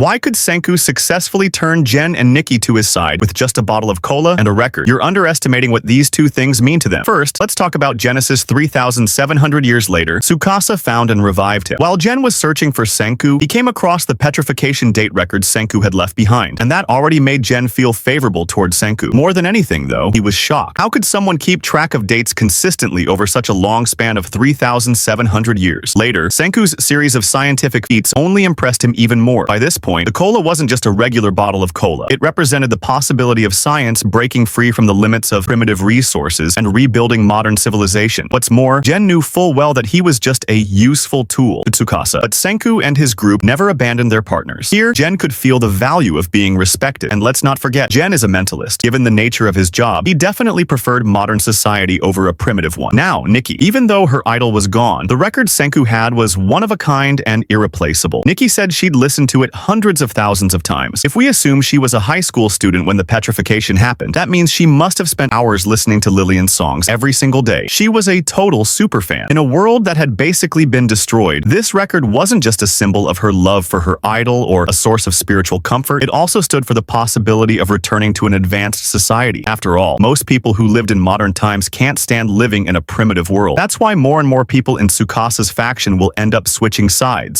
Why could Senku successfully turn Jen and Nikki to his side with just a bottle of cola and a record? You're underestimating what these two things mean to them. First, let's talk about Genesis. 3,700 years later, Tsukasa found and revived him. While Jen was searching for Senku, he came across the petrification date records Senku had left behind, and that already made Jen feel favorable towards Senku. More than anything, though, he was shocked. How could someone keep track of dates consistently over such a long span of 3,700 years? Later, Senku's series of scientific feats only impressed him even more. By this point, the cola wasn't just a regular bottle of cola. It represented the possibility of science breaking free from the limits of primitive resources and rebuilding modern civilization. What's more, Jen knew full well that he was just a useful tool to Tsukasa. But Senku and his group never abandoned their partners. Here, Jen could feel the value of being respected. And let's not forget, Jen is a mentalist. Given the nature of his job, he definitely preferred modern society over a primitive one. Now, Nikki. Even though her idol was gone, the record Senku had was one of a kind and irreplaceable. Nikki said she'd listened to it hundreds of thousands of times. If we assume she was a high school student when the petrification happened, that means she must have spent hours listening to Lillian's songs every single day. She was a total superfan. In a world that had basically been destroyed, this record wasn't just a symbol of her love for her idol or a source of spiritual comfort. It also stood for the possibility of returning to an advanced society. After all, most people who lived in modern times can't stand living in a primitive world. That's why more and more people in Tsukasa's faction will end up switching sides.